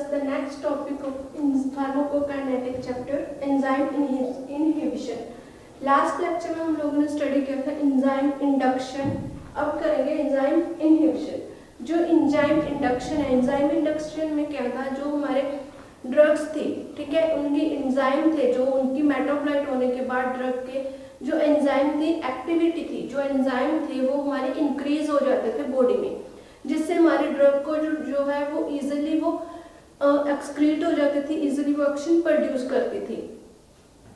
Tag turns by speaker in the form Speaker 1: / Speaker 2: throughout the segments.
Speaker 1: the next topic of pharmacokinetic chapter, enzyme inhibition. Last lecture में हम लोगों ने स्टडी किया था एंजाइम इंडक्शन, अब करेंगे एंजाइम इनहिबिशन। जो एंजाइम इंडक्शन है, एंजाइम इंडक्शन में क्या था, जो हमारे ड्रग्स थी, ठीक है, उनकी एंजाइम थे, जो उनकी मेटाबोलाइट होने के बाद ड्रग के जो एंजाइम थी, एक्टिविटी थी, जो एंजाइम थे वो हमारे इंक्रीज हो जाते थे बॉडी में, जिससे हमारे ड्रग को जो है वो इजीली वो एक्सक्रीट हो जाती थी, इजीली वो एक्शन प्रोड्यूस करती थी,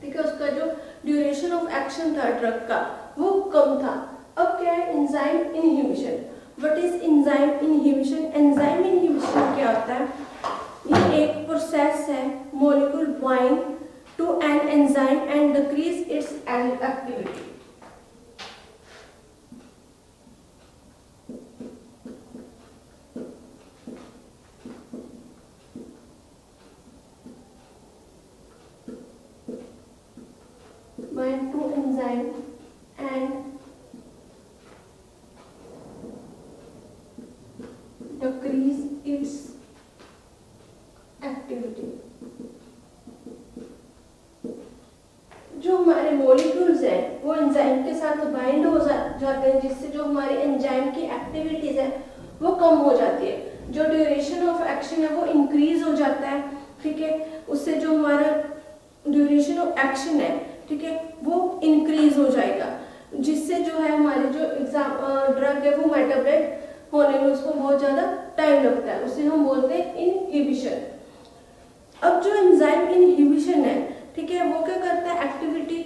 Speaker 1: ठीक है। उसका जो ड्यूरेशन ऑफ एक्शन था ड्रग का वो कम था। अब क्या है enzyme inhibition. What is enzyme inhibition? Enzyme inhibition क्या होता है? ये एक प्रोसेस है, molecule bind to an enzyme and decrease its activity. Bind to enzyme and decrease its activity। जो हमारे मॉलिक्यूल्स हैं वो एंजाइम के साथ बाइंड हो जाते हैं, जिससे जो हमारी एंजाइम की एक्टिविटीज है वो कम हो जाती है, जो ड्यूरेशन ऑफ एक्शन है वो इंक्रीज हो जाता है, ठीक है। उससे जो हमारा ड्यूरेशन ऑफ एक्शन है, ठीक है, वो इंक्रीज हो जाएगा, जिससे जो है हमारे जो ड्रग है वो मेटाबोलाइट होने में उसको बहुत ज्यादा टाइम लगता है, उसे हम बोलते हैं इनहिबिशन। अब जो एंजाइम इनहिबिशन है, ठीक है, वो क्या करता है, activity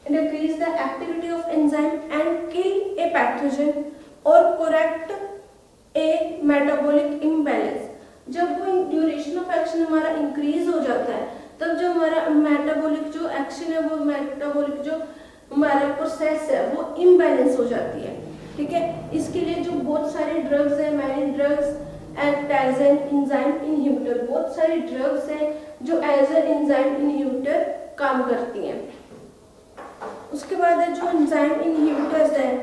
Speaker 1: decrease the activity of enzyme and kill a pathogen और करेक्ट ए मेटाबॉलिक इम्बैलेंस। जब वो ड्यूरेशन ऑफ एक्शन हमारा इंक्रीज हो जाता है, तब जो हमारा मेटाबॉलिक जो एक्शन है, वो मेटाबॉलिक जो हमारा प्रोसेस है वो इम्बैलेंस हो जाती है, ठीक है। इसके लिए जो बहुत सारे ड्रग्स हैं, many drugs act as an enzyme inhibitor, बहुत सारी ड्रग्स हैं जो एज एन एंजाइम इनहिबिटर काम करती हैं। उसके बाद है जो एंजाइम इनहिबिटर्स हैं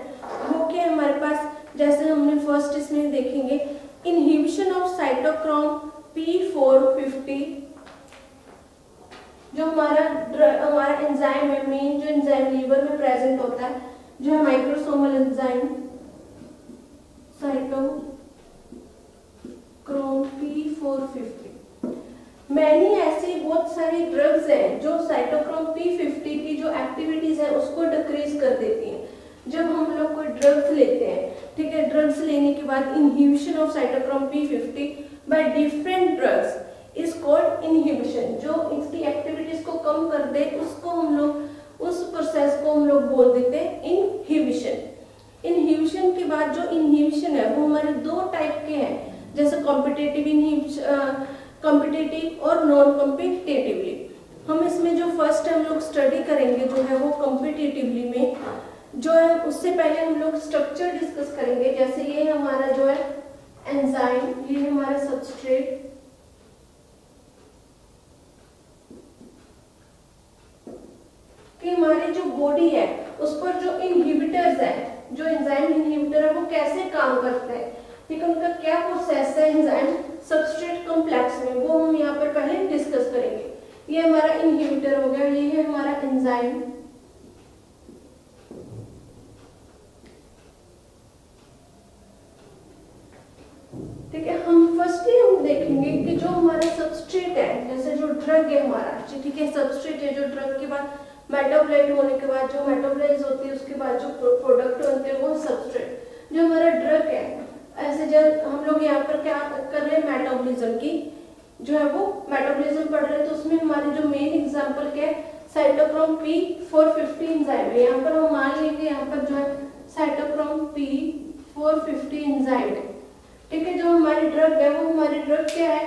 Speaker 1: वो क्या है हमारे पास, जैसे हमने फर्स्ट इसमें देखेंगे इनहिबिशन ऑफ साइटोक्रोम P450। जो हमारा एंजाइम है, मेन जो एंजाइम लीवर में प्रेजेंट होता है, जो है microsomal enzyme cytochrome P450। Many ऐसी बहुत सारी ड्रग्स हैं जो साइटोक्रोम P50 की जो एक्टिविटीज है उसको डिक्रीज कर देती हैं। जब हम लोग कोई ड्रग्स लेते हैं, ठीक है, ड्रग्स लेने के बाद inhibition of cytochrome P50 by different drugs is called inhibition. जो इसकी एक्टिविटीज को कम कर दे उसको हम लोग, उस प्रोसेस को हम लोग बोल देते हैं इनहिबिशन। इनहिबिशन के बाद जो इनहिबिशन है वो हमारे दो टाइप के हैं, जैसे कॉम्पिटिटिव और नॉन कॉम्पिटिटिवली। हम इसमें जो फर्स्ट हम लोग स्टडी करेंगे जो है वो कॉम्पिटिटिवली में जो है, उससे पहले हम लोग स्ट्रक्चर डिस्कस करेंगे। जैसे ये हमारा जो है एंजाइम, ये हमारा सबस्ट्रेट, कि हमारी जो बॉडी है उस पर जो इनहिबिटर्स है, जो एंजाइम इनहिबिटर है वो कैसे काम करते हैं, ठीक है, उनका क्या प्रोसेस है एंजाइम सबस्ट्रेट कॉम्प्लेक्स में, वो हम यहाँ पर पहले डिस्कस करेंगे। ये हमारा इनहिबिटर हो गया, ये है हमारा एंजाइम, ठीक है। हम देखेंगे कि जो हमारा सबस्ट्रेट है, जैसे जो ड्रग है हमारा, ठीक है, सबस्ट्रेट है, जो ड्रग के बाद मेटाबोलाइट होने के बाद जो मेटाबोलाइज होती है, उसके बाद जो प्रोडक्ट बनते हैं वो सबस्ट्रेट। जो हमारा ड्रग है, ऐसे जब हम लोग यहाँ पर क्या कर रहे हैं, मेटाबॉलिज्म की जो है वो मेटाबॉलिज्म पढ़ रहे हैं, तो उसमें हमारी जो मेन एग्जांपल क्या है, साइटोक्रोम P450 एंजाइम है। यहाँ पर हम मान लेंगे यहाँ पर जो है साइटोक्रोम P450 एंजाइम है, ठीक है। जो हमारी ड्रग है वो हमारी ड्रग क्या है,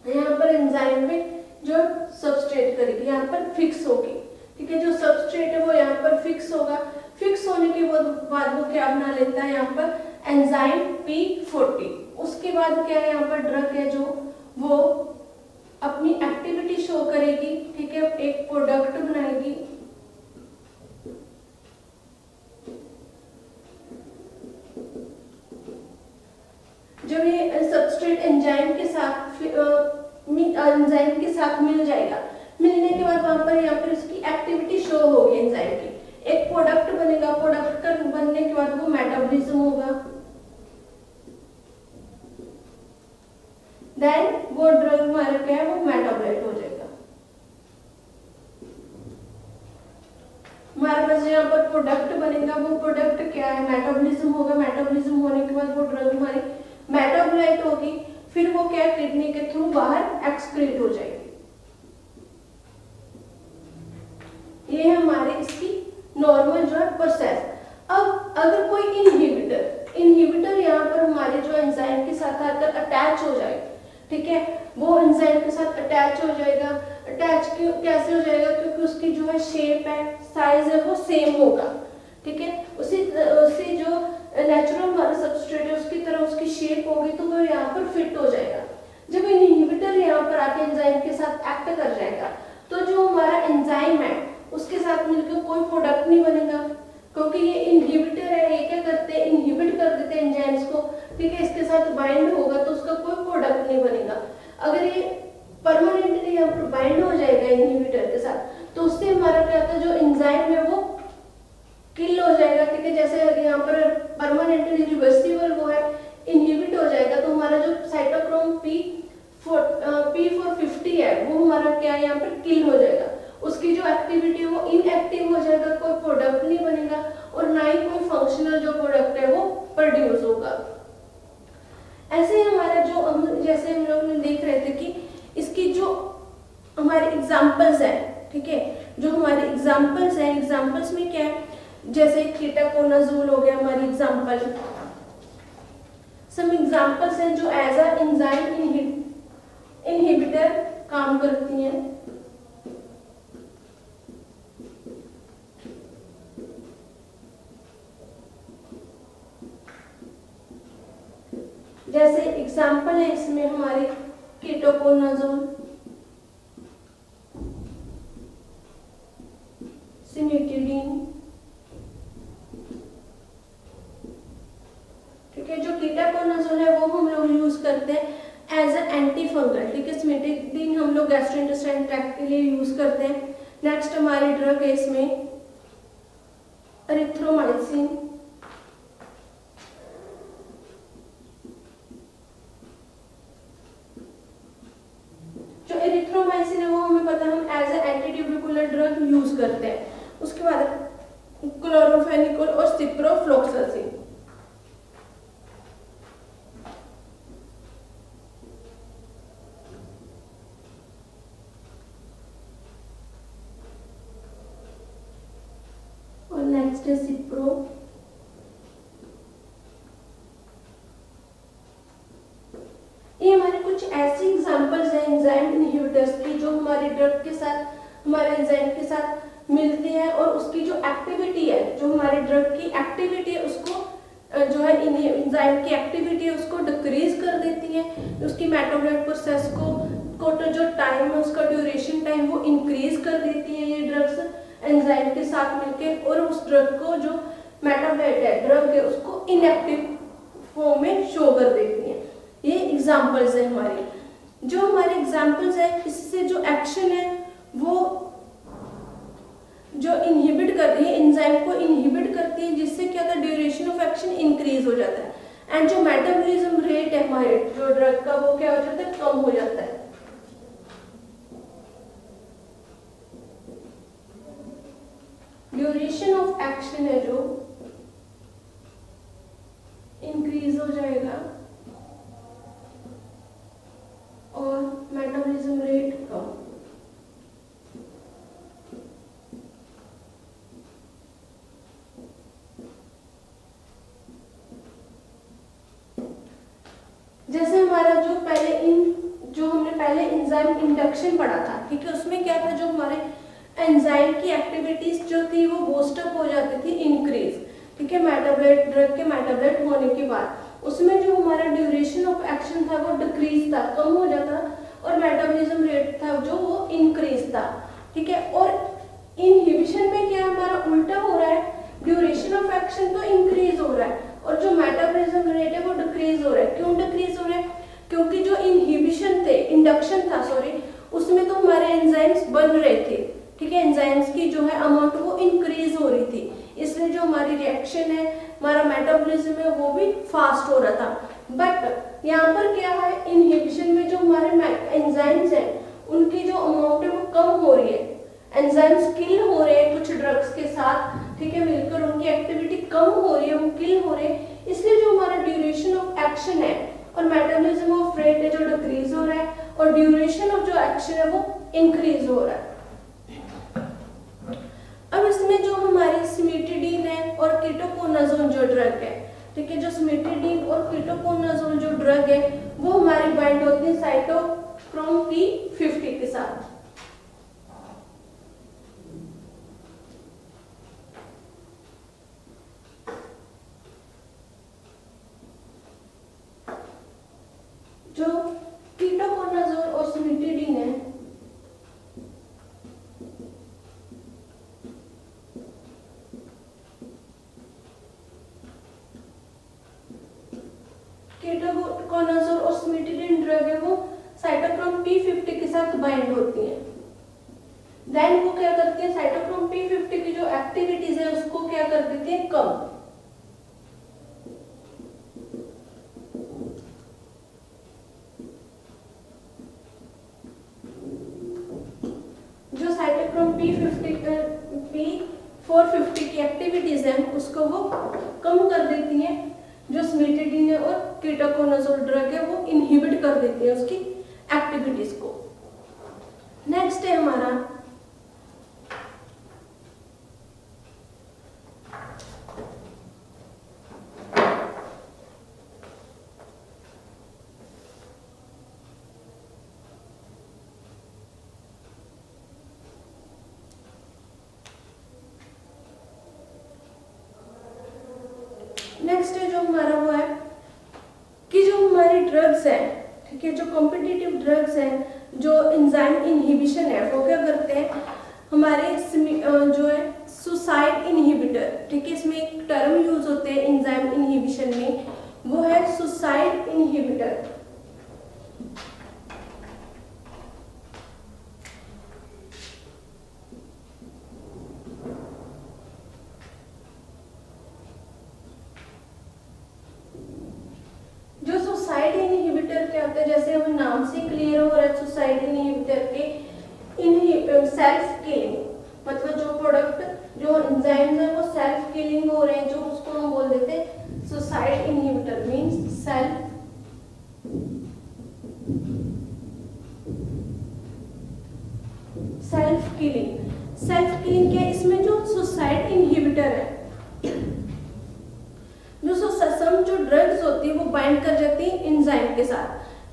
Speaker 1: यहाँ पर एंजाइम में जो सबस्ट्रेट करेगी, यहाँ पर फिक्स होगी, ठीक है। जो सबस्ट्रेट है वो यहाँ पर फिक्स होगा, फिक्स होने के बाद वो क्या बना लेता है यहाँ पर एंजाइम P40। उसके बाद क्या है, यहाँ पर ड्रग है जो वो अपनी एक्टिविटी शो करेगी, ठीक है, एक प्रोडक्ट बनाएगी, जब ये सबस्ट्रेट एंजाइम के साथ साथ मिल जाएगा। मिलने के बाद यहाँ पर इसकी एक्टिविटी शो होगी एंजाइम की, एक प्रोडक्ट बनेगा, प्रोडक्ट का बनने के बाद वो मेटाबॉलिज्म होगा, देन वो ड्रग हमारा क्या है, वो मेटाबोलाइट हो जाएगा। हमारे पास यहाँ पर प्रोडक्ट बनेगा, वो प्रोडक्ट क्या है, मेटाबॉलिज्म होगा, मेटाबॉलिज्म होने के बाद वो ड्रग हमारी मेटाबोलाइट होगी, फिर वो क्या है, किडनी के थ्रू बाहर एक्सक्रीट हो जाएगी। ये है हमारी इसकी नॉर्मल जो है प्रोसेस। अब अगर कोई इनहिबिटर यहाँ पर हमारे जो एंजाइम के साथ आकर अटैच हो जाए, ठीक है, वो एंजाइम के साथ अटैच हो जाएगा। अटैच कैसे हो जाएगा, क्योंकि उसकी जो है शेप है, साइज है, वो सेम होगा, ठीक है, उसी जो नेचुरल हमारा सबस्ट्रेट है उसकी तरह उसकी शेप होगी, तो वो यहाँ पर फिट हो जाएगा। जब इनहिबिटर यहाँ पर आके एंजाइम के साथ एक्ट कर जाएगा, तो जो हमारा एंजाइम है उसके साथ मिलकर कोई प्रोडक्ट नहीं बनेगा, क्योंकि ये इनहिबिटर है, ये क्या करते हैं, इनहिबिट कर देते हैं एंजाइम्स को, ठीक है, इसके साथ बाइंड होगा तो उसका कोई प्रोडक्ट नहीं बनेगा। अगर ये परमानेंटली यहाँ पर बाइंड हो जाएगा इनहिबिटर के साथ, तो उससे हमारा क्या होता है, जो एंजाइम है वो किल हो जाएगा, ठीक है, जैसे यहाँ पर परमानेंटली रिवर्सिबल वो है, इनहिबिट हो जाएगा, तो हमारा जो साइटोक्रोम P450 है वो हमारा क्या है, यहाँ पर किल हो जाएगा, उसकी जो एक्टिविटी है वो इनएक्टिव हो जाएगा, कोई प्रोडक्ट नहीं बनेगा और ना ही कोई फंक्शनल जो प्रोडक्ट है वो प्रोड्यूस होगा। ऐसे हमारा जो जैसे हम लोग देख रहे थे कि इसकी जो हमारे एग्जांपल्स है, ठीक है, जो हमारे एग्जांपल्स हैं, एग्जांपल्स में क्या है, जैसे कीटाकोनाजोल हो गया हमारी एग्जांपल, सम एग्जांपल्स हैं जो एज अ एंजाइम इनहिबिटर काम करती हैं। जैसे एग्जांपल है इसमें हमारे कीटोकोनाजोल, सिमेटिडीन, ठीक है, जो कीटोकोनाजोल है वो हम लोग यूज करते हैं एज अ एंटी फंगल, ठीक है, सिमेटिडीन हम लोग गैस्ट्रोइंटेस्टाइनल ट्रैक्ट के लिए यूज करते हैं। नेक्स्ट हमारी ड्रग है इसमें एरिथ्रोमाइसिन, जो एरिथ्रोमाइसिन है वो हमें पता है हम as a anti tubercular drug use करते हैं। उसके बाद क्लोरोफेनिकोल और सिप्रोफ्लोक्सासिन, और नेक्स्ट है सिप्रो, ये हमारे कुछ ऐसी एग्जांपल्स हैं एंजाइम इनहिबिटर्स की जो हमारे ड्रग के साथ, हमारे एंजाइम के साथ मिलती है और उसकी जो एक्टिविटी है, जो हमारे ड्रग की एक्टिविटी है उसको जो है एंजाइम की एक्टिविटी है उसको डिक्रीज कर देती है, उसकी मेटाबॉलिक प्रोसेस को तो जो टाइम है उसका ड्यूरेशन टाइम वो इंक्रीज कर देती है ये ड्रग्स एंजाइम के साथ मिलकर, और उस ड्रग को जो मेटाबॉलाइट है ड्रग है उसको इनएक्टिव फॉर्म में शो कर देती है। ये एग्जांपल्स है हमारे, जो हमारे एग्जांपल्स है इससे जो एक्शन है वो जो इनहिबिट करती है, एंजाइम को इनहिबिट करती है, जिससे क्या होता है, ड्यूरेशन ऑफ एक्शन इंक्रीज हो जाता है, एंड जो मेटाबॉलिज्म रेट है हमारे जो ड्रग का वो क्या हो जाता है, कम हो जाता है। ड्यूरेशन ऑफ एक्शन है जो इंक्रीज हो जाएगा और मेटाबॉलिज्म रेट कम। जैसे हमारा जो हमने पहले एंजाइम इंडक्शन पढ़ा था, ठीक है, उसमें क्या था, जो हमारे एंजाइम की एक्टिविटीज जो थी वो बूस्ट अप हो जाती थी, इंक्रीज, ठीक है, मेटाबॉलाइट ड्रग के मेटाबॉलाइट होने के बाद उसमें जो हमारा ड्यूरेशन ऑफ एक्शन था वो डिक्रीज था, कम हो जाता, और मेटाबॉलिज्म रेट था जो वो इंक्रीज था, ठीक है। और इनहिबिशन में क्या हमारा उल्टा हो रहा है, ड्यूरेशन ऑफ एक्शन तो इंक्रीज हो रहा है और जो मेटाबॉलिज्म रेट है वो डिक्रीज हो रहा है। क्यों डिक्रीज हो रहा है, क्योंकि जो इनहिबिशन थे, इंडक्शन था सॉरी, उसमें तो एंजाइम्स बन रहे थे, ठीक है, एंजाइम्स की जो है अमाउंट वो इंक्रीज हो रही थी, इसलिए जो हमारी रिएक्शन है, हमारा मेटाबॉलिज्म है, वो भी फास्ट हो रहा था। बट यहाँ पर क्या है, इनहिबिशन में जो हमारे एंजाइम्स हैं उनकी जो अमाउंट है वो कम हो रही है, एंजाइम्स किल हो रहे हैं कुछ ड्रग्स के साथ, ठीक है, मिलकर उनकी एक्टिविटी कम हो रही है, वो किल हो रहे हैं, इसलिए जो हमारा ड्यूरेशन ऑफ एक्शन है और मेटाबॉलिज्म ऑफ रेट है जो डिक्रीज हो रहा है और ड्यूरेशन ऑफ जो एक्शन है वो इंक्रीज हो रहा है। अब इसमें जो हमारी सिमेटिडीन है और कीटोकोनाजोल जो ड्रग है, ठीक है, जो सिमेटिडीन और कीटोकोनाजोल जो ड्रग है वो हमारी बाइंड होती है साइटोक्रोम P50 के साथ। जो कीटोकोनाजोल और सिमेटिडीन है कीटोकोनाजोल और सिमेटिडीन ड्रग है वो साइटोक्रोम P50 के साथ बाइंड होती है। देन वो क्या करती है, साइटोक्रोम P50 की जो एक्टिविटीज है उसको क्या कर देती है, कम। जो साइटोक्रोम P450 की एक्टिविटीज है उसको वो कम कर देती है, जो सिमेटिडीन है और कीटोकोनाजोल ड्रग है वो इनहिबिट कर देती है उसकी एक्टिविटीज को। नेक्स्ट है हमारा नेक्स्ट है जो हमारा वो है कि जो हमारी ड्रग्स है, ठीक है, जो कॉम्पिटिटिव ड्रग्स है, जो एंजाइम इनहिबिशन है वो क्या करते हैं, हमारे जो है सुसाइड इनहिबिटर, ठीक है, इसमें एक टर्म यूज होते हैं एंजाइम इनहिबिशन में, वो है सुसाइड इनहिबिटर। जैसे हमें नाम से क्लियर हो रहा है सुसाइड इनहिबिटर के सेल्फ किलिंग, मतलब जो प्रोडक्ट जो एंजाइम्स है वो सेल्फ किलिंग हो रहे हैं, जो उसको हम बोल देते हैं suicide inhibitor, means self killing क्या है, इसमें जो सुसाइड इनहिबिटर है, जो ड्रग्स होती है वो बाइंड कर जाती है एंजाइम के साथ,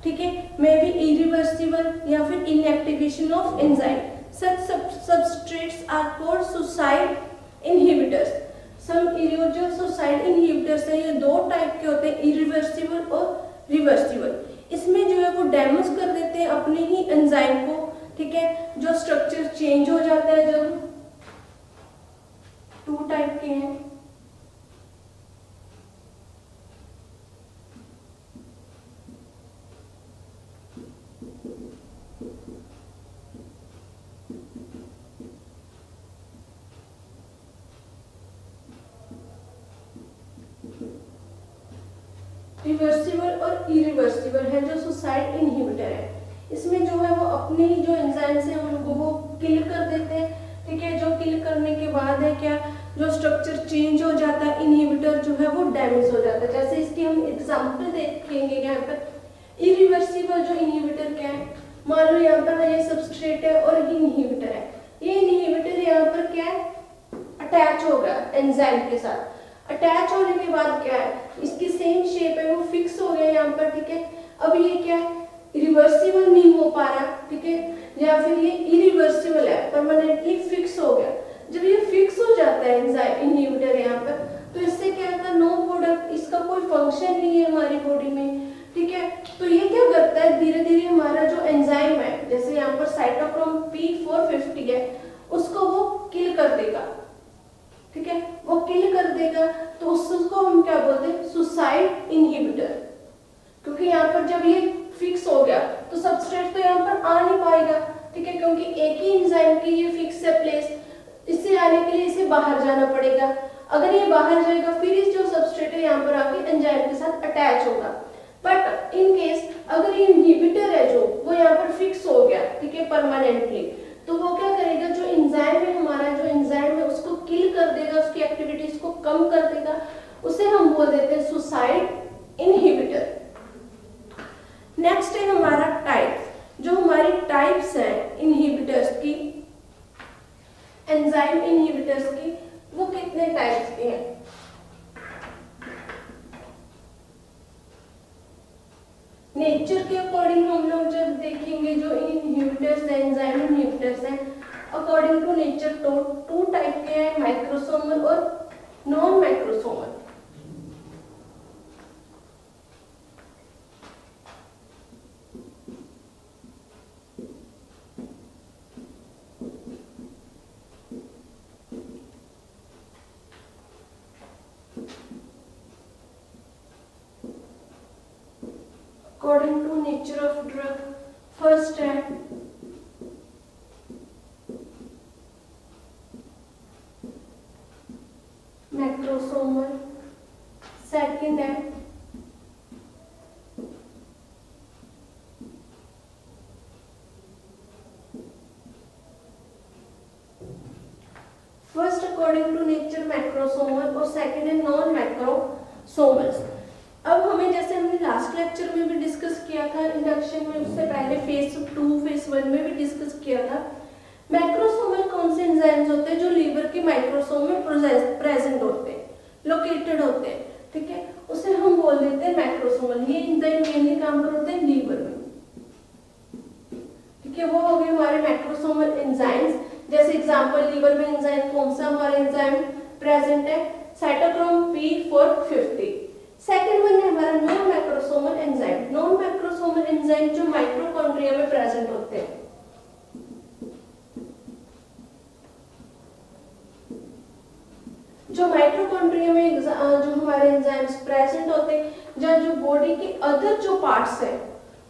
Speaker 1: ठीक है, मे बी इरिवर्सिबल या फिर inactivation of enzyme. Such substrates are called suicide inhibitors. जो सुसाइड इनहिबिटर्स है ये दो टाइप के होते हैं, इरिवर्सिबल और रिवर्सिबल। इसमें जो है वो डैमेज कर देते हैं अपने ही एंजाइम को, ठीक है, जो स्ट्रक्चर चेंज हो जाता है, जो टू टाइप के हैं। रिवर्सिबल और इरिवर्सिबल है जो सुसाइड इनहिबिटर है, इसमें जो है वो अपने ही जो एंजाइम्स हैं उनको वो किल कर देते हैं, ठीक है, जो किल करने के बाद है क्या, जो स्ट्रक्चर चेंज हो जाता है, इनहिबिटर जो है वो डैमेज हो जाता है। जैसे इसकी हम एग्जांपल देखेंगे यहाँ पर। इरिवर्सिबल जो इनहिबिटर क्या है, मान लो यहाँ पर ये सबस्ट्रेट है और ये इनहिबिटर है, ये इनहिबिटर यहाँ पर क्या है, अटैच हो गया एंजाइम के साथ। अटैच होने के बाद क्या है, इसकी सेम शेप है वो फिक्स हो गया यहाँ पर, ठीक है। अब ये क्या है, रिवर्सिबल नहीं हो पा रहा, ठीक है, या फिर ये इरिवर्सिबल है, परमानेंटली फिक्स हो गया। जब ये फिक्स हो जाता है एंजाइम इनहिबिटर यहाँ पर, तो इससे क्या होता है, नो प्रोडक्ट, इसका कोई फंक्शन नहीं है हमारी बॉडी में, ठीक है। तो ये क्या करता है, धीरे धीरे हमारा जो एंजाइम है, जैसे यहाँ पर साइटोक्रोम P450 है, उसको वो किल कर देगा, ठीक है, वो किल कर देगा। तो उसको हम क्या बोलते हैं, सुसाइड इनहिबिटर, क्योंकि यहाँ पर जब ये फिक्स हो गया तो सबस्ट्रेट तो यहाँ पर आ नहीं पाएगा, ठीक है, क्योंकि एक ही आने के लिए इसे बाहर जाना पड़ेगा। अगर ये बाहर जाएगा फिर इस जो सबस्ट्रेट है यहाँ पर आके एंजाइम के साथ अटैच होगा। बट इन केस अगर ये इनहिबिटर है जो वो यहाँ पर फिक्स हो गया, ठीक है, परमानेंटली, तो वो क्या करेगा, जो एंजाइम है हमारा, जो एंजाइम है उसको किल कर देगा, उसकी एक्टिविटीज को कम कर देगा, उसे हम बोल देते हैं सुसाइड इनहिबिटर। नेक्स्ट है हमारा टाइप। जो हमारी टाइप्स हैं इनहिबिटर्स की, एंजाइम इनहिबिटर्स की, वो कितने टाइप्स के हैं? नेचर के अकॉर्डिंग हम लोग जब देखेंगे जो इनहिबिटर्स हैं, एंजाइम इनहिबिटर्स हैं, अकॉर्डिंग टू नेचर तो 2 टाइप के हैं, माइक्रोसोमल और non microsomal. According to nature of drug, first है मैक्रोसोमल, सेकंड है फर्स्ट अकॉर्डिंग टू नेचर मैक्रोसोमल और सेकंड है नॉन मैक्रोसोमल्स। अब हमें, जैसे हमने लास्ट लेक्चर में भी डिस्कस किया था इंडक्शन में, उससे पहले फेज 2 फेज 1 में भी डिस्कस किया था, मैक्रोसोमल कौन से एंजाइम्स होते हैं जो लीवर के माइक्रोसोम में प्रेजेंट होते हैं, लोकेटेड होते हैं, ठीक है, उसे हम बोल देते हैं मैक्रोसोमल। ये एंजाइम मेनली काम पर होते हैं लीवर में, ठीक है, वो हो गए हमारे मैक्रोसोमल एंजाइम्स। जैसे एग्जांपल, लीवर में एंजाइम कौन सा हमारा एंजाइम प्रेजेंट है, साइटोक्रोम P450। सेकंड वन है हमारा नॉन मैक्रोसोमल एंजाइम। नॉन मैक्रोसोमल एंजाइम जो माइटोकॉन्ड्रिया में प्रेजेंट होते हैं, जो माइटोकॉन्ड्रिया में जो हमारे एंजाइम्स प्रेजेंट होते हैं, जो बॉडी के अदर जो पार्ट्स हैं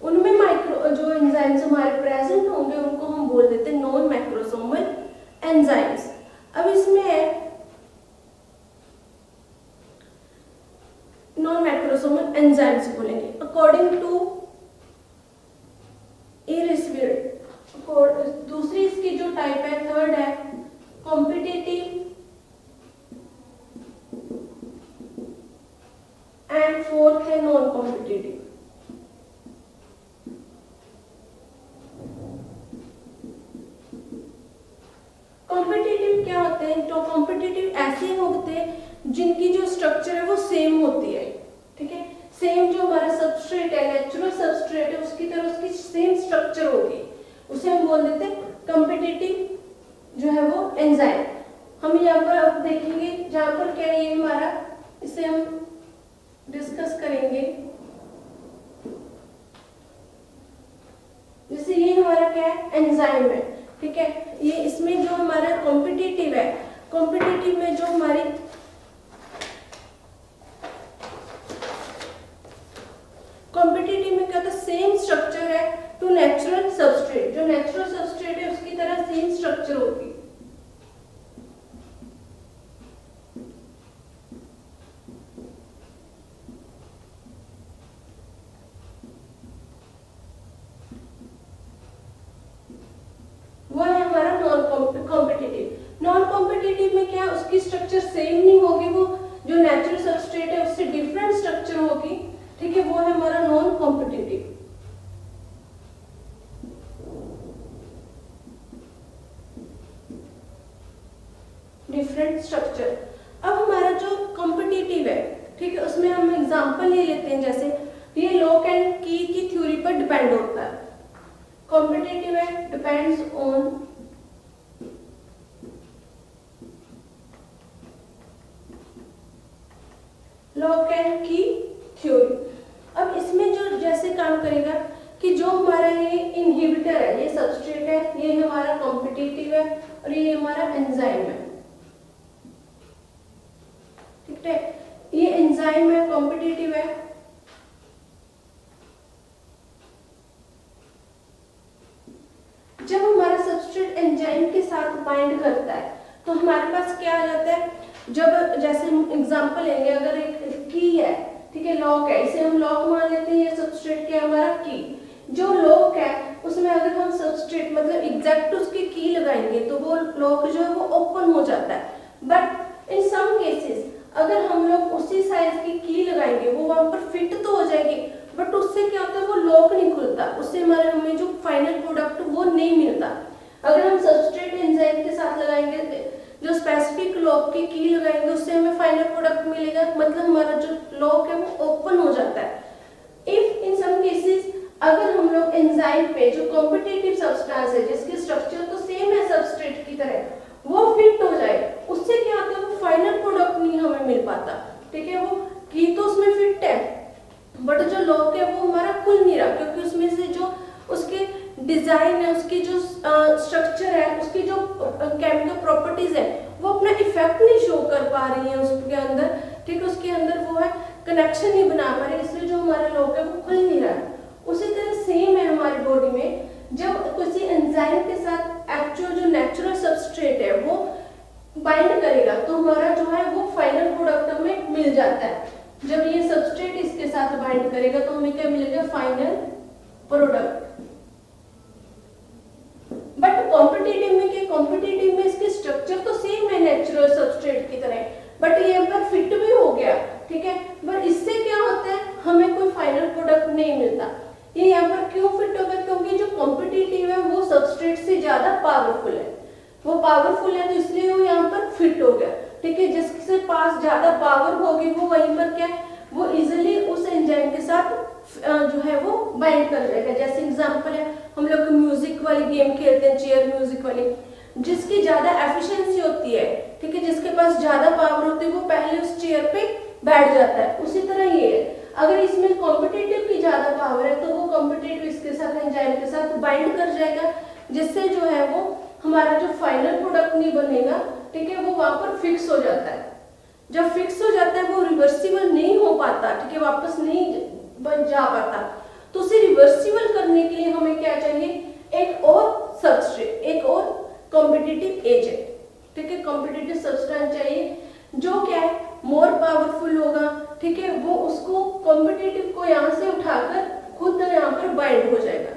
Speaker 1: उनमें जो एंजाइम्स हमारे प्रेजेंट होंगे उनको हम बोल देते हैं नॉन मैक्रोसोमल एंजाइम्स। अब इसमें है नॉन मैक्रोसोमल एंजाइम्स बोलेंगे अकॉर्डिंग टू इरिस्विर। दूसरी इसकी जो टाइप है, थर्ड है कॉम्पिटिटिव एंड फोर्थ है नॉन कॉम्पिटिटिव। कॉम्पिटिटिव क्या होते हैं, तो कॉम्पिटिटिव ऐसे होते हैं जिनकी जो स्ट्रक्चर है वो सेम होती है, ठीक है, सेम जो हमारा सबस्ट्रेट है, नेचुरल सबस्ट्रेट है, उसकी तरह उसकी सेम स्ट्रक्चर होगी, उसे हम बोल देते हैं कॉम्पिटिटिव जो है वो एंजाइम। हम यहाँ पर अब देखेंगे, जहाँ पर क्या है ये हमारा, इसे हम डिस्कस करेंगे। जैसे ये हमारा क्या है, एंजाइम है, ठीक है, ये इसमें जो हमारा कॉम्पिटिटिव है, कॉम्पिटिटिव में जो हमारी कॉम्पिटिटिव में क्या होता है, सेम स्ट्रक्चर है टू नेचुरल सबस्ट्रेट, जो नेचुरल सबस्ट्रेट है उसकी तरह सेम स्ट्रक्चर होगी। वो है हमारा नॉन कॉम्पिटिटिव। नॉन कॉम्पिटिटिव में क्या, उसकी स्ट्रक्चर सेम नहीं होगी, वो जो नेचुरल सबस्ट्रेट है उससे डिफरेंट स्ट्रक्चर होगी, ठीक है, वो है हमारा नॉन कॉम्पिटिटिव। Different structure. अब हमारा जो कॉम्पिटिटिव है, ठीक है, उसमें हम एग्जांपल ले लेते हैं, जैसे ये लॉक एंड की थ्योरी पर डिपेंड होता है। कॉम्पिटिटिव है, डिपेंड्स ऑन लॉक एंड की थ्योरी। अब इसमें जो जैसे काम करेगा कि जो हमारा ये इनहिबिटर है, ये सबस्ट्रेट है, ये हमारा कॉम्पिटिटिव है और ये हमारा एंजाइम है, ठीक है, ये एंजाइम है, कॉम्पिटिटिव है, जब हमारा सबस्ट्रेट एंजाइम के साथ बाइंड करता है तो हमारे पास क्या आ जाता है, जब जैसे हम एग्जांपल लेंगे, अगर एक की है, ठीक है, लॉक है, इसे हम लॉक मान लेते हैं, ये सबस्ट्रेट क्या है हमारा की। जो लॉक है उसमें अगर हम सबस्ट्रेट मतलब एग्जैक्ट उसकी की लगाएंगे तो वो लॉक जो है वो ओपन हो जाता है। बट इन सम केसेस अगर हम लोग उसी साइज की लगाएंगे वो वहां पर फिट तो हो जाएगी, बट उससे क्या होता है वो लॉक नहीं खुलता, उससे हमें जो फाइनल प्रोडक्ट वो नहीं मिलता। अगर हम सबस्ट्रेट एंजाइम के साथ लगाएंगे, जो स्पेसिफिक लॉक की लगाएंगे, उससे हमें फाइनल प्रोडक्ट मिलेगा, मतलब हमारा जो लॉक है वो ओपन हो जाता है। इफ इन सम केसेस अगर हम लोग एंजाइम पे जो कॉम्पिटिटिव सब्सटेंस है जिसकी स्ट्रक्चर तो सेम है सबस्ट्रेट की तरह, वो फिट हो जाए, उससे क्या होता है वो फाइनल प्रोडक्ट नहीं हमें मिल पाता, ठीक है। वो की तो उसमें फिट है, बट जो लॉक है वो हमारा खुल नहीं रहा, क्योंकि उसमें से जो उसके डिजाइन है, उसकी जो स्ट्रक्चर है, उसकी जो केमिकल प्रॉपर्टीज है वो अपना इफेक्ट नहीं शो कर पा रही है उसके अंदर, ठीक है। उसके अंदर वो है कनेक्शन नहीं बना पा रही, इसलिए जो हमारा लॉक है वो खुल नहीं रहा है। उसी तरह सेम है हमारी बॉडी में, जब किसी एंजाइम के साथ एक्चुअल जो नेचुरल सबस्ट्रेट है वो बाइंड करेगा तो हमारा जो है वो फाइनल प्रोडक्ट हमें मिल जाता है। जब ये सबस्ट्रेट इसके साथ बाइंड करेगा तो हमें क्या मिलेगा, फाइनल प्रोडक्ट। बट कॉम्पिटिटिव में क्या, कॉम्पिटिटिव में इसकी स्ट्रक्चर तो सेम है नेचुरल सबस्ट्रेट की तरह, बट ये यहाँ पर फिट भी हो गया, ठीक है। पर इससे क्या होता है हमें कोई फाइनल प्रोडक्ट नहीं मिलता। ये यहाँ पर क्यों फिट होगा, क्योंकि जो कॉम्पिटिटिव है वो सबस्ट्रेट से ज्यादा पावरफुल है, वो पावरफुल है तो इसलिए वो यहाँ पर फिट हो गया, ठीक है। जिसके पास ज्यादा पावर होगी वो वहीं पर क्या है वो इजिली उस एंजाइम के साथ जो है वो बाइंड कर जाएगा। जैसे एग्जांपल है हम लोग म्यूजिक वाली गेम खेलते हैं, चेयर म्यूजिक वाली, जिसकी ज्यादा एफिशिएंसी होती है, ठीक है, जिसके पास ज्यादा पावर होती है वो पहले उस चेयर पे बैठ जाता है। उसी तरह ये है, अगर इसमें कॉम्पिटिटिव की ज्यादा पावर है तो वो कॉम्पिटिटिव इसके साथ एंजाइम के साथ बाइंड कर जाएगा, जिससे जो है वो हमारा जो फाइनल प्रोडक्ट नहीं बनेगा, ठीक है, वो वहां पर फिक्स हो जाता है। जब फिक्स हो जाता है वो रिवर्सिबल नहीं हो पाता, ठीक है, वापस नहीं बन जा पाता। तो उसे रिवर्सिबल करने के लिए हमें क्या चाहिए, एक और सबस्ट्रेट, एक और कॉम्पिटिटिव एजेंट, ठीक है, कॉम्पिटिटिव सब्सटेंस चाहिए जो क्या है मोर पावरफुल होगा, ठीक है। वो उसको कॉम्पिटिटिव को यहाँ से उठाकर खुद यहाँ पर बाइंड हो जाएगा।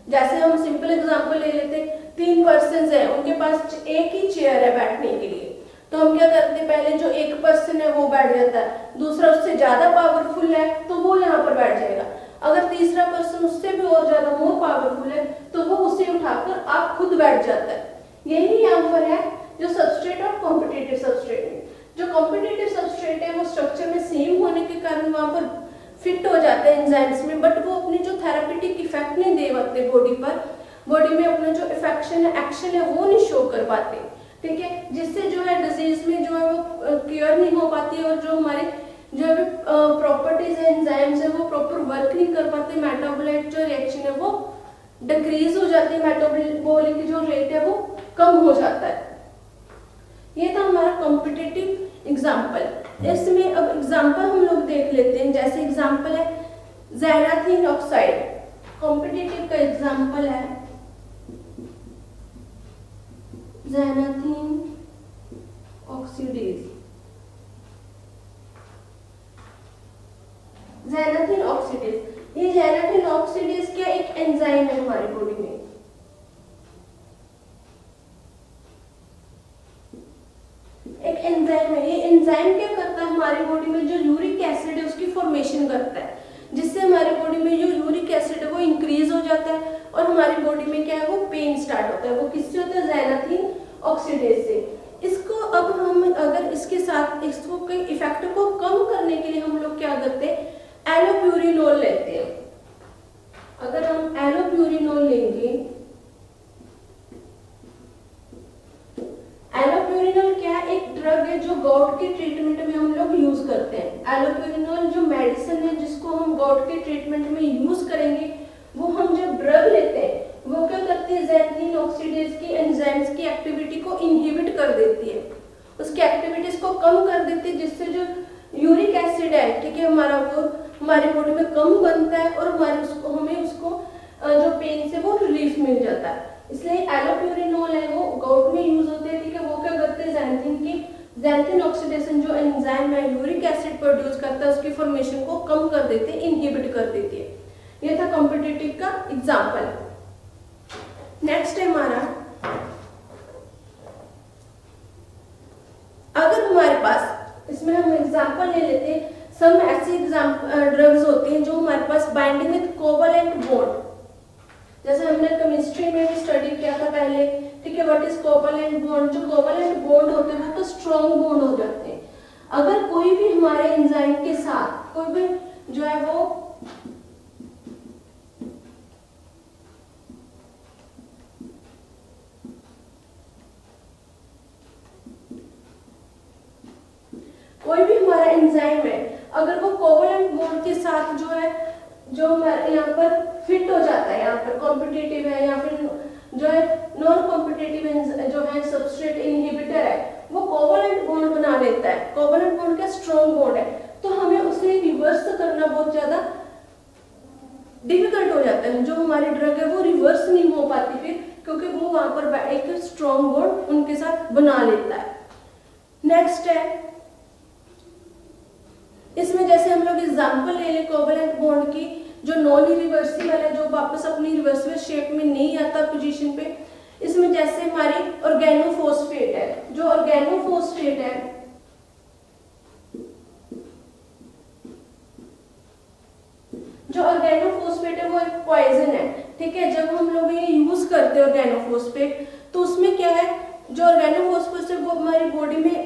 Speaker 1: जैसे हम सिंपल एग्जांपल ले लेते हैं, 3 पर्सन है, उनके पास एक ही चेयर है बैठने के लिए, तो हम क्या करते हैं, पहले जो एक पर्सन है वो बैठ जाता है, दूसरा उससे ज्यादा पावरफुल है तो वो यहाँ पर बैठ जाएगा। अगर तीसरा पर्सन उससे भी और ज्यादा मोर पावरफुल है तो वो उसे उठाकर आप खुद बैठ जाता है। यही यहाँ पर है जो सबस्ट्रेट और कॉम्पिटिटिव सबस्ट्रेट है। जो कॉम्पिटिटिव सबस्ट्रेट है वो स्ट्रक्चर में सेम होने के कारण वहां पर फिट हो जाते हैं एंजाइम्स में, बट वो अपनी जो थेरापेटिक इफेक्ट नहीं दे पाते बॉडी पर, बॉडी में अपना जो इफेक्शन है, एक्शन है वो नहीं शो कर पाते, ठीक है, जिससे जो है डिजीज में जो है वो क्योर नहीं हो पाती है और जो हमारे जो भी प्रॉपर्टीज है एंजाइम्स है वो प्रॉपर वर्क नहीं कर पाते, मेटाबोलाइट जो रिएक्शन है वो डिक्रीज हो जाती है, मेटाबॉलिक जो रेट है वो कम हो जाता है। ये था हमारा कॉम्पिटिटिव एग्जाम्पल। इसमें अब एग्जाम्पल हम लोग देख लेते हैं। जैसे एग्जाम्पल है ज़ैनाथीन ऑक्साइड, कॉम्पिटिटिव का एग्जाम्पल है ज़ैनाथीन ऑक्सीडेज। ज़ैनाथीन ऑक्सीडेज, ये ज़ैनाथीन ऑक्सीडेज क्या एक एंजाइम है हमारी बॉडी में। एक एंजाइम है, ये एंजाइम क्या करता है हमारी बॉडी में जो यूरिक एसिड है उसकी फॉर्मेशन करता है, जिससे हमारी बॉडी में जो यूरिक एसिड है वो इंक्रीज हो जाता है और हमारी बॉडी में क्या है वो पेन स्टार्ट होता है। वो किससे होता है, ज़ैनाथीन ऑक्सीडेज से। इसको अब हम अगर इसके साथ इसको के इफेक्ट को कम करने के लिए हम लोग क्या करते हैं, एलोप्यूरिनोल लेते हैं। अगर हम एलोप्यूरिनोल लेंगे, एलोप्यूरिनोल क्या है, एक ड्रग है जो गॉट के ट्रीटमेंट में हम लोग यूज करते हैं। एलोप्यूरिनोल जो मेडिसिन है जिसको हम गॉट के ट्रीटमेंट में यूज करेंगे, वो हम जब ड्रग लेते हैं वो क्या करती है, ज़ैनाथीन ऑक्सीडेज की एंजाइम्स की एक्टिविटी को इनहिबिट कर देती है, उसकी एक्टिविटीज को कम कर देती है, जिससे जो यूरिक एसिड है, ठीक है, हमारा वो हमारी बॉडी में कम बनता है और हमें उसको जो पेन से वो रिलीफ मिल जाता है। इसलिए एलोप्यूरिनोल है वो गॉट में यूज होते हैं, ठीक है। वो क्या करते हैं, xanthine की xanthine ऑक्सीडेशन जो एंजाइम है यूरिक एसिड प्रोड्यूस करता है उसकी फॉर्मेशन को कम कर देते हैं, इनहिबिट कर देती है। ये था कॉम्पिटिटिव का एग्जांपल। नेक्स्ट है हमारा, अगर हमारे पास इसमें हम एग्जांपल ले लेते हैं, सम ऐसी ड्रग्स होती हैं जो हमारे पास बाइंडिंग विद कोवलेंट बॉन्ड, जैसे हमने केमिस्ट्री में भी स्टडी किया था पहले, ठीक है, व्हाट इज कोवलेंट बॉन्ड। जो कोवलेंट बॉन्ड होते हैं वो तो स्ट्रॉन्ग बॉन्ड हो जाते हैं। अगर कोई भी हमारे एंजाइम के साथ कोई भी जो है वो कोई भी हमारा एंजाइम है, अगर वो कोवलेंट बॉन्ड के साथ जो है जो यहाँ पर फिट हो जाता है, यहाँ पर कॉम्पिटिटिव है या फिर जो है नॉन कॉम्पिटिटिव जो है सबस्ट्रेट इनहिबिटर है, वो कोवलेंट बॉन्ड बना लेता है। कोवलेंट बॉन्ड का स्ट्रॉन्ग बॉन्ड है, तो हमें उसे रिवर्स करना बहुत ज्यादा डिफिकल्ट हो जाता है। जो हमारी ड्रग है वो रिवर्स नहीं हो पाती फिर, क्योंकि वो वहां पर एक स्ट्रॉन्ग बॉन्ड उनके साथ बना लेता है। नेक्स्ट है, इसमें जैसे हम लोग एग्जांपल ले लें कोवलेंट बॉन्ड की, जो नॉन रिवर्सिबल है, जो वापस अपनी रिवर्सिबल शेप में नहीं आता पोजीशन पे, इसमें जैसे हमारी ऑर्गेनोफॉस्फेट है। जो ऑर्गेनोफॉस्फेट है वो एक पॉइजन है, ठीक है। जब हम लोग ये यूज करते हैं ऑर्गेनोफॉस्फेट, तो उसमें क्या है, जो ऑर्गेनोफॉस्फेट है वो हमारी बॉडी में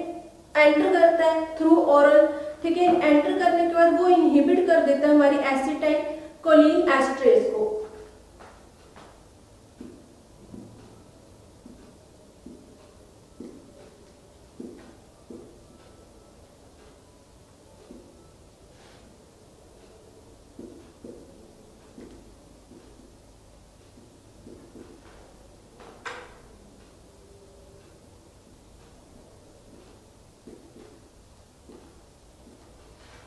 Speaker 1: एंटर करता है थ्रू ओरल, ठीक है। एंटर करने के बाद वो इनहिबिट कर देता है हमारी एसिटाइल कोलिन एस्ट्रेज को।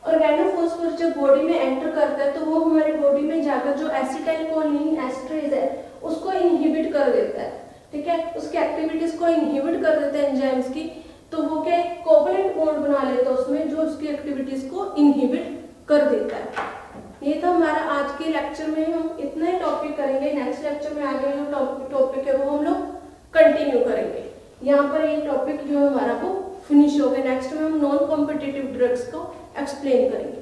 Speaker 1: ऑर्गेनोफॉस्फेट जब बॉडी में एंटर करता है तो वो हमारी बॉडी में जाकर जो एसिटाइल कोलिन एस्ट्रेज है उसको इनहिबिट कर देता है, ठीक है। उसकी एक्टिविटीज को इनहिबिट कर देता है एंजाइम्स की, तो वो क्या कोवलेंट बॉन्ड बना लेता है उसमें, जो उसकी एक्टिविटीज को इनहिबिट कर देता है। ये था हमारा आज के लेक्चर में, हम इतना ही टॉपिक करेंगे। नेक्स्ट लेक्चर में आगे जो टॉपिक है वो हम लोग कंटिन्यू करेंगे। यहाँ पर ये टॉपिक जो हमारा वो फिनिश हो गया। नेक्स्ट में हम नॉन कॉम्पिटिटिव ड्रग्स को एक्सप्लेन करेंगे।